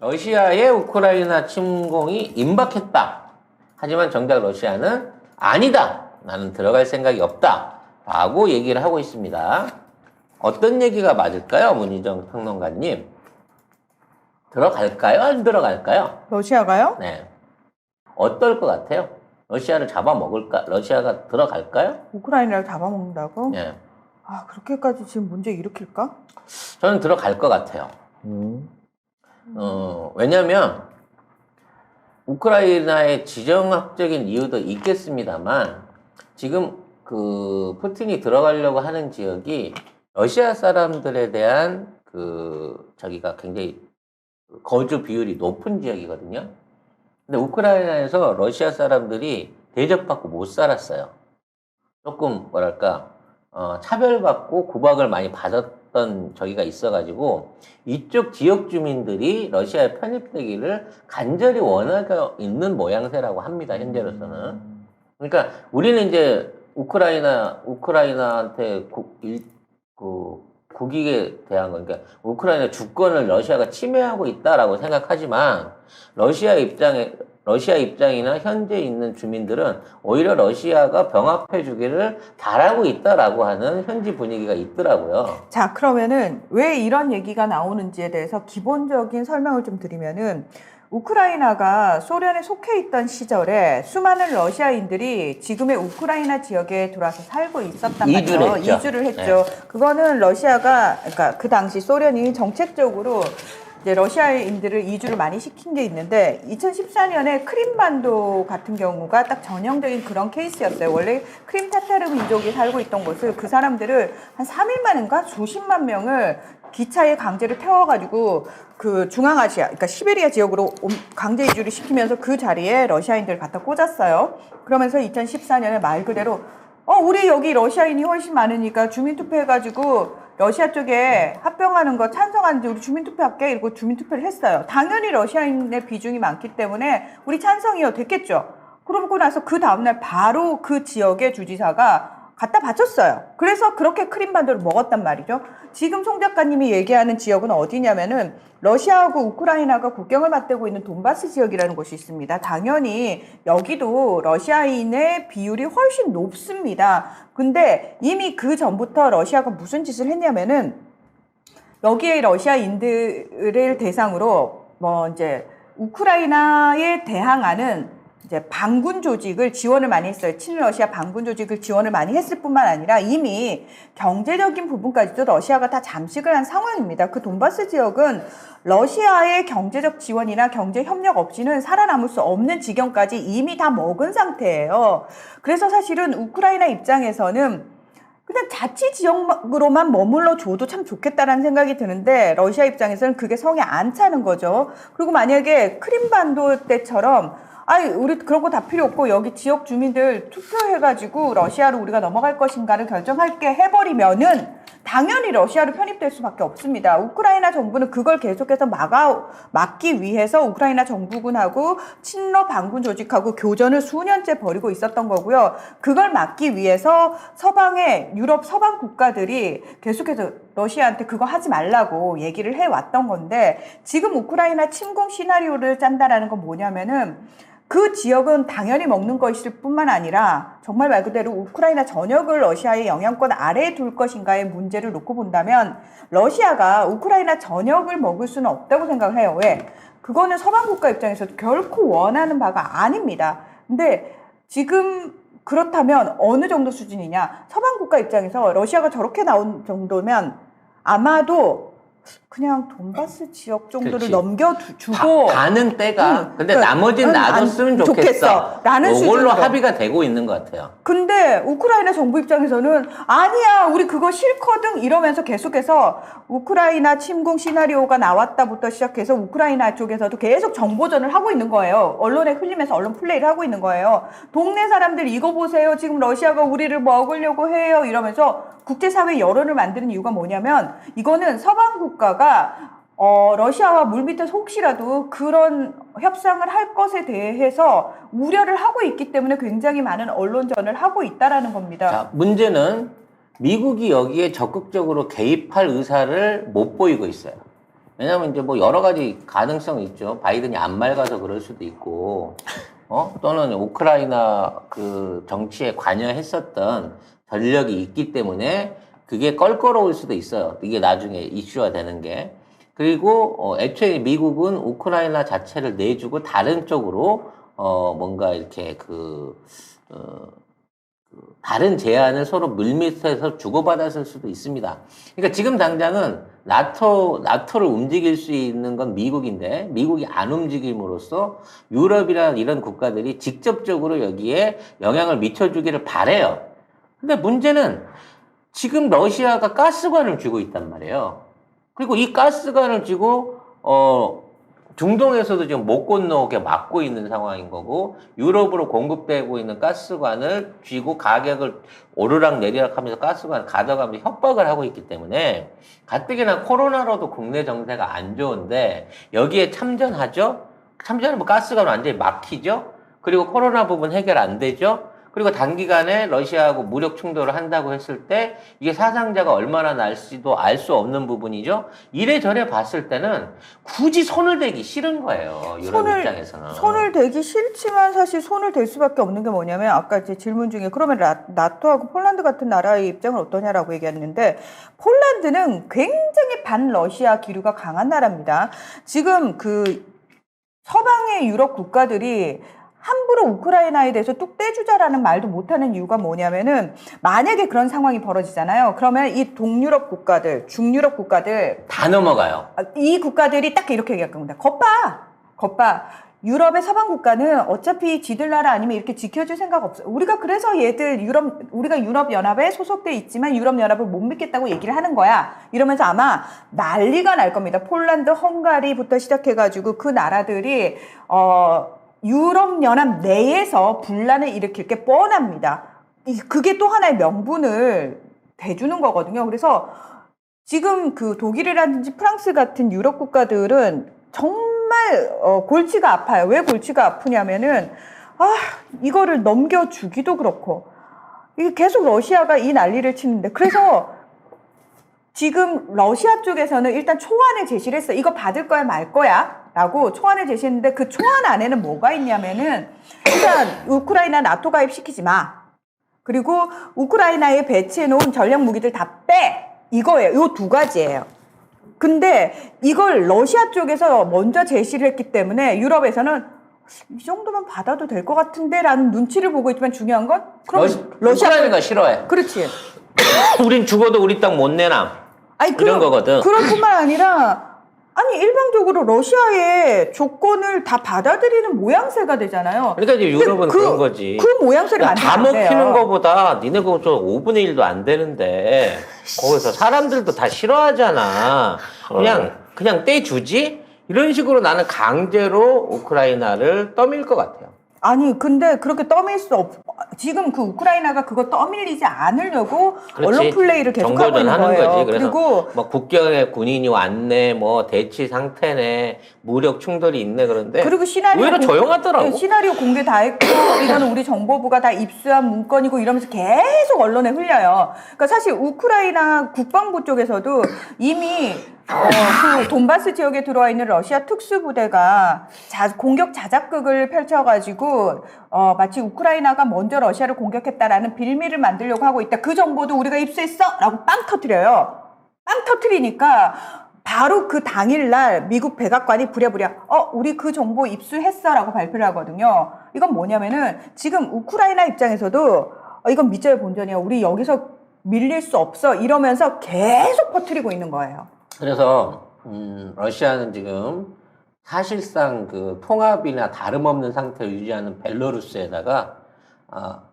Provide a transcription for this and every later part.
러시아의 우크라이나 침공이 임박했다. 하지만 정작 러시아는 아니다. 나는 들어갈 생각이 없다. 라고 얘기를 하고 있습니다. 어떤 얘기가 맞을까요? 문희정 평론가님. 들어갈까요? 안 들어갈까요? 러시아가요? 네. 어떨 것 같아요? 러시아를 잡아먹을까? 러시아가 들어갈까요? 우크라이나를 잡아먹는다고? 네. 아, 그렇게까지 지금 문제 일으킬까? 저는 들어갈 것 같아요. 왜냐면, 우크라이나의 지정학적인 이유도 있겠습니다만, 지금 그, 푸틴이 들어가려고 하는 지역이 러시아 사람들에 대한 저기가 굉장히 거주 비율이 높은 지역이거든요. 근데 우크라이나에서 러시아 사람들이 대접받고 못 살았어요. 조금, 뭐랄까, 차별받고 구박을 많이 받았던 저기가 있어가지고, 이쪽 지역 주민들이 러시아에 편입되기를 간절히 원하고 있는 모양새라고 합니다, 현재로서는. 그러니까, 우리는 이제, 우크라이나한테 국익에 대한 거, 그러니까 우크라이나 주권을 러시아가 침해하고 있다라고 생각하지만 러시아 입장이나 현재 있는 주민들은 오히려 러시아가 병합해 주기를 바라고 있다라고 하는 현지 분위기가 있더라고요. 자, 그러면은 왜 이런 얘기가 나오는지에 대해서 기본적인 설명을 좀 드리면은 우크라이나가 소련에 속해 있던 시절에 수많은 러시아인들이 지금의 우크라이나 지역에 들어와서 살고 있었단 말이에요. 이주를 했죠. 네. 그거는 러시아가, 그러니까 그 당시 소련이 정책적으로 이제 러시아인들을 이주를 많이 시킨 게 있는데 2014년에 크림반도 같은 경우가 딱 전형적인 그런 케이스였어요. 원래 크림 타타르 민족이 살고 있던 곳을 그 사람들을 한 3일 만인가 수십만 명을 기차에 강제로 태워가지고 그 중앙아시아, 그러니까 시베리아 지역으로 강제 이주를 시키면서 그 자리에 러시아인들을 갖다 꽂았어요. 그러면서 2014년에 말 그대로 우리 여기 러시아인이 훨씬 많으니까 주민투표 해가지고 러시아 쪽에 합병하는 거 찬성하는지 우리 주민투표할게 이러고 주민투표를 했어요. 당연히 러시아인의 비중이 많기 때문에 우리 찬성이요 됐겠죠. 그러고 나서 그 다음날 바로 그 지역의 주지사가 갖다 바쳤어요. 그래서 그렇게 크림반도를 먹었단 말이죠. 지금 송 작가님이 얘기하는 지역은 어디냐면은 러시아하고 우크라이나가 국경을 맞대고 있는 돈바스 지역이라는 곳이 있습니다. 당연히 여기도 러시아인의 비율이 훨씬 높습니다. 근데 이미 그 전부터 러시아가 무슨 짓을 했냐면은 여기에 러시아인들을 대상으로 이제 우크라이나에 대항하는 이제 반군 조직을 지원을 많이 했어요. 친러시아 반군 조직을 지원을 많이 했을 뿐만 아니라 이미 경제적인 부분까지도 러시아가 다 잠식을 한 상황입니다. 그 돈바스 지역은 러시아의 경제적 지원이나 경제 협력 없이는 살아남을 수 없는 지경까지 이미 다 먹은 상태예요. 그래서 사실은 우크라이나 입장에서는 그냥 자치 지역으로만 머물러 줘도 참 좋겠다라는 생각이 드는데 러시아 입장에서는 그게 성에 안 차는 거죠. 그리고 만약에 크림반도 때처럼 우리 그런 거 다 필요 없고 여기 지역 주민들 투표해가지고 러시아로 우리가 넘어갈 것인가를 결정할게 해버리면은 당연히 러시아로 편입될 수밖에 없습니다. 우크라이나 정부는 그걸 계속해서 막기 위해서 우크라이나 정부군하고 친러 반군 조직하고 교전을 수년째 벌이고 있었던 거고요. 그걸 막기 위해서 서방의 유럽 서방 국가들이 계속해서 러시아한테 그거 하지 말라고 얘기를 해왔던 건데 지금 우크라이나 침공 시나리오를 짠다라는 건 뭐냐면은 그 지역은 당연히 먹는 것일 뿐만 아니라 정말 말 그대로 우크라이나 전역을 러시아의 영향권 아래에 둘 것인가의 문제를 놓고 본다면 러시아가 우크라이나 전역을 먹을 수는 없다고 생각을 해요. 왜? 그거는 서방 국가 입장에서도 결코 원하는 바가 아닙니다. 근데 지금 그렇다면 어느 정도 수준이냐? 서방 국가 입장에서 러시아가 저렇게 나온 정도면 아마도 그냥 돈바스 지역 정도를 넘겨주고 가는 때가 근데 나머지는 놔뒀으면 좋겠어 라는 이걸로 합의가 되고 있는 것 같아요. 근데 우크라이나 정부 입장에서는 아니야 우리 그거 싫거든 이러면서 계속해서 우크라이나 침공 시나리오가 나왔다부터 시작해서 우크라이나 쪽에서도 계속 정보전을 하고 있는 거예요. 언론에 흘리면서 언론 플레이를 하고 있는 거예요. 동네 사람들 이거 보세요. 지금 러시아가 우리를 먹으려고 해요. 이러면서 국제사회 여론을 만드는 이유가 뭐냐면 이거는 서방 국가가 러시아와 물밑에서 혹시라도 그런 협상을 할 것에 대해서 우려를 하고 있기 때문에 굉장히 많은 언론전을 하고 있다라는 겁니다. 자, 문제는 미국이 여기에 적극적으로 개입할 의사를 못 보이고 있어요. 왜냐면 이제 뭐 여러 가지 가능성이 있죠. 바이든이 안 맑아서 그럴 수도 있고, 또는 우크라이나 그 정치에 관여했었던 전력이 있기 때문에 그게 껄끄러울 수도 있어요. 이게 나중에 이슈화 되는 게. 그리고, 애초에 미국은 우크라이나 자체를 내주고 다른 쪽으로, 뭔가 이렇게 다른 제안을 서로 물밑에서 주고받았을 수도 있습니다. 그러니까 지금 당장은 나토를 움직일 수 있는 건 미국인데, 미국이 안 움직임으로써 유럽이라는 이런 국가들이 직접적으로 여기에 영향을 미쳐주기를 바래요. 근데 문제는 지금 러시아가 가스관을 쥐고 있단 말이에요. 그리고 이 가스관을 쥐고, 중동에서도 지금 못 건너오게 막고 있는 상황인 거고, 유럽으로 공급되고 있는 가스관을 쥐고 가격을 오르락 내리락 하면서 가스관을 가져가면서 협박을 하고 있기 때문에, 가뜩이나 코로나로도 국내 정세가 안 좋은데, 여기에 참전하죠? 참전하면 가스관 완전히 막히죠? 그리고 코로나 부분 해결 안 되죠? 그리고 단기간에 러시아하고 무력 충돌을 한다고 했을 때 이게 사상자가 얼마나 날지도 알 수 없는 부분이죠. 이래저래 봤을 때는 굳이 손을 대기 싫은 거예요. 유럽 입장에서는. 손을 대기 싫지만 사실 손을 댈 수밖에 없는 게 뭐냐면 아까 제 질문 중에 그러면 나토하고 폴란드 같은 나라의 입장은 어떠냐라고 얘기했는데 폴란드는 굉장히 반러시아 기류가 강한 나라입니다. 지금 그 서방의 유럽 국가들이 함부로 우크라이나에 대해서 뚝 떼주자라는 말도 못하는 이유가 뭐냐면은 만약에 그런 상황이 벌어지잖아요. 그러면 이 동유럽 국가들, 중유럽 국가들 다 넘어가요. 이 국가들이 딱 이렇게 얘기할 겁니다. 겉봐. 유럽의 서방 국가는 어차피 지들 나라 아니면 이렇게 지켜줄 생각 없어. 우리가 그래서 우리가 유럽연합에 소속돼 있지만 유럽연합을 못 믿겠다고 얘기를 하는 거야. 이러면서 아마 난리가 날 겁니다. 폴란드, 헝가리부터 시작해가지고 그 나라들이, 유럽연합 내에서 분란을 일으킬 게 뻔합니다. 그게 또 하나의 명분을 대주는 거거든요. 그래서 지금 그 독일이라든지 프랑스 같은 유럽 국가들은 정말 골치가 아파요. 왜 골치가 아프냐면은 이거를 넘겨주기도 그렇고 이게 계속 러시아가 이 난리를 치는데 그래서 지금 러시아 쪽에서는 일단 초안을 제시를 했어요. 이거 받을 거야 말 거야 라고 초안을 제시했는데 그 초안 안에는 뭐가 있냐면은 일단 우크라이나 나토 가입시키지 마. 그리고 우크라이나에 배치해놓은 전략 무기들 다 빼. 이거예요. 요 두 가지예요. 근데 이걸 러시아 쪽에서 먼저 제시를 했기 때문에 유럽에서는 이 정도면 받아도 될 것 같은데 라는 눈치를 보고 있지만 중요한 건 그럼 우크라이나가 싫어해. 그렇지. 우린 죽어도 우리 땅 못 내놔. 이런 거거든. 그럴 뿐만 아니라 일방적으로 러시아의 조건을 다 받아들이는 모양새가 되잖아요. 그러니까 이제 유럽은 그런 거지. 그 모양새를 다 만들면 안 돼요. 먹히는 거보다 니네 그거 저 5분의 1도 안 되는데 거기서 사람들도 다 싫어하잖아. 그냥 떼주지? 이런 식으로 나는 강제로 우크라이나를 떠밀 것 같아요. 아니 근데 그렇게 떠밀 수 지금 그 우크라이나가 그거 떠밀리지 않으려고 그렇지. 언론 플레이를 계속하고 있는 하는 거예요. 거지. 그래서 그리고 뭐 국경에 군인이 왔네, 뭐 대치 상태네, 무력 충돌이 있네 그런데 그리고 시나리오 의외로 조용하더라고. 시나리오 공개 다 했고 이거는 우리 정보부가 다 입수한 문건이고 이러면서 계속 언론에 흘려요. 그러니까 사실 우크라이나 국방부 쪽에서도 이미 그 돈바스 지역에 들어와 있는 러시아 특수부대가 공격 자작극을 펼쳐가지고 마치 우크라이나가 먼저 러시아를 공격했다라는 빌미를 만들려고 하고 있다. 그 정보도 우리가 입수했어! 라고 빵 터뜨려요. 빵 터뜨리니까 바로 그 당일날 미국 백악관이 부랴부랴 우리 그 정보 입수했어 라고 발표를 하거든요. 이건 뭐냐면은 지금 우크라이나 입장에서도 이건 밑자의 본전이야. 우리 여기서 밀릴 수 없어. 이러면서 계속 퍼뜨리고 있는 거예요. 그래서 러시아는 지금 사실상 그 통합이나 다름없는 상태를 유지하는 벨로루스에다가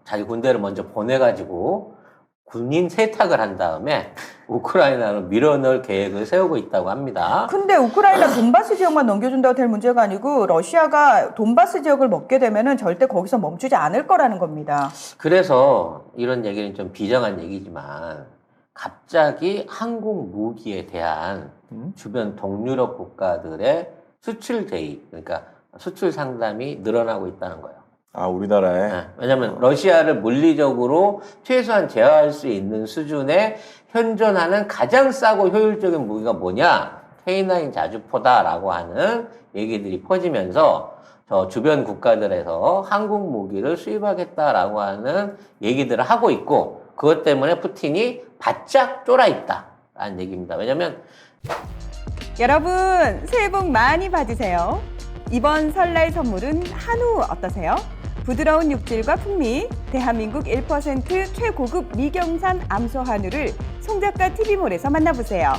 자기 군대를 먼저 보내가지고 군인 세탁을 한 다음에 우크라이나로 밀어넣을 계획을 세우고 있다고 합니다. 근데 우크라이나 돈바스 지역만 넘겨준다고 될 문제가 아니고 러시아가 돈바스 지역을 먹게 되면은 절대 거기서 멈추지 않을 거라는 겁니다. 그래서 이런 얘기는 좀 비정한 얘기지만 갑자기 한국 무기에 대한 주변 동유럽 국가들의 수출 대입, 그러니까 수출 상담이 늘어나고 있다는 거예요. 우리나라에? 네, 왜냐하면 러시아를 물리적으로 최소한 제어할 수 있는 수준에 현존하는 가장 싸고 효율적인 무기가 뭐냐? K9 자주포다라고 하는 얘기들이 퍼지면서 저 주변 국가들에서 한국 무기를 수입하겠다라고 하는 얘기들을 하고 있고 그것 때문에 푸틴이 바짝 쫄아 있다라는 얘기입니다. 왜냐하면 여러분 새해 복 많이 받으세요. 이번 설날 선물은 한우 어떠세요? 부드러운 육질과 풍미, 대한민국 1% 최고급 미경산 암소 한우를 송작가 TV몰에서 만나보세요.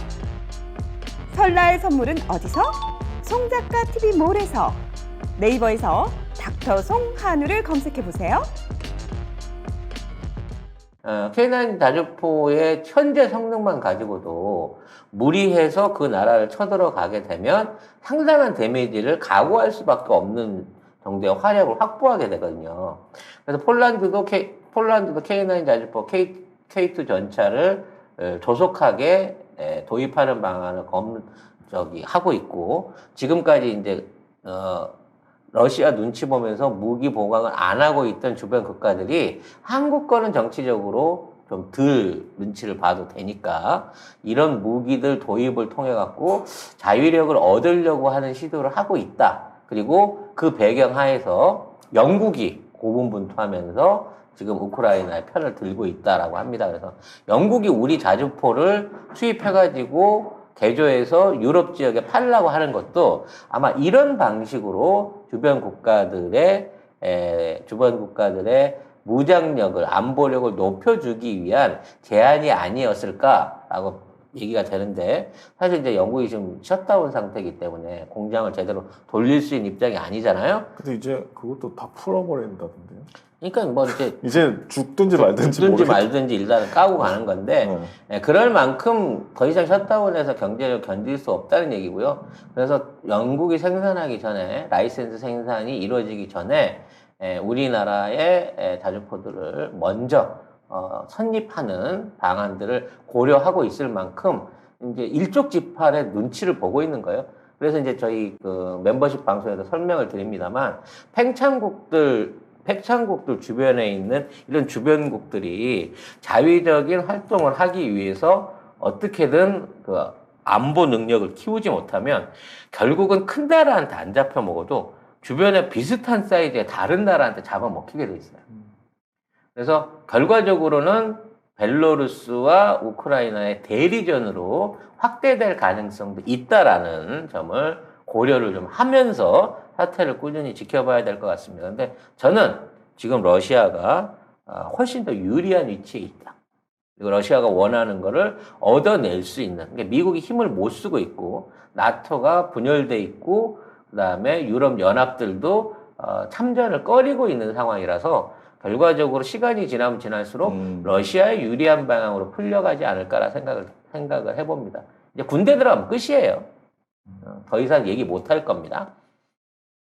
설날 선물은 어디서? 송작가 TV몰에서. 네이버에서 닥터송 한우를 검색해보세요. K9 자주포의 현재 성능만 가지고도 무리해서 그 나라를 쳐들어가게 되면 상당한 데미지를 각오할 수밖에 없는 정도의 화력을 확보하게 되거든요. 그래서 폴란드도 K9 자주포 K2 전차를 조속하게 도입하는 방안을 하고 있고 지금까지 이제 러시아 눈치 보면서 무기 보강을 안 하고 있던 주변 국가들이 한국 거는 정치적으로 좀 덜 눈치를 봐도 되니까 이런 무기들 도입을 통해 갖고 자위력을 얻으려고 하는 시도를 하고 있다. 그리고 그 배경 하에서 영국이 고군분투하면서 지금 우크라이나의 편을 들고 있다라고 합니다. 그래서 영국이 우리 자주포를 수입해가지고 개조해서 유럽 지역에 팔려고 하는 것도 아마 이런 방식으로 주변 국가들의 무장력을, 안보력을 높여주기 위한 제안이 아니었을까라고 얘기가 되는데 사실 이제 영국이 지금 셧다운 상태이기 때문에 공장을 제대로 돌릴 수 있는 입장이 아니잖아요. 근데 이제 그것도 다 풀어버린다던데요. 그러니까 뭐 이제 죽든지 말든지 말든지 일단은 까고 가는 건데 그럴 만큼 더 이상 셧다운해서 경제를 견딜 수 없다는 얘기고요. 그래서 영국이 생산하기 전에 라이센스 생산이 이루어지기 전에 우리나라의 자주포들을 먼저 선입하는 방안들을 고려하고 있을 만큼 이제 일촉즉발의 눈치를 보고 있는 거예요. 그래서 이제 저희 그 멤버십 방송에서 설명을 드립니다만 팽창국들 주변에 있는 이런 주변국들이 자위적인 활동을 하기 위해서 어떻게든 그 안보 능력을 키우지 못하면 결국은 큰 나라한테 안 잡혀 먹어도 주변에 비슷한 사이즈의 다른 나라한테 잡아먹히게 돼 있어요. 그래서 결과적으로는 벨로루스와 우크라이나의 대리전으로 확대될 가능성도 있다라는 점을 고려를 좀 하면서 사태를 꾸준히 지켜봐야 될 것 같습니다. 근데 저는 지금 러시아가 훨씬 더 유리한 위치에 있다. 그리고 러시아가 원하는 거를 얻어낼 수 있는, 그러니까 미국이 힘을 못 쓰고 있고, 나토가 분열돼 있고, 그 다음에 유럽 연합들도 참전을 꺼리고 있는 상황이라서 결과적으로 시간이 지나면 지날수록 러시아의 유리한 방향으로 풀려가지 않을까라 생각을 해봅니다. 이제 군대 들어가면 끝이에요. 더 이상 얘기 못 할 겁니다.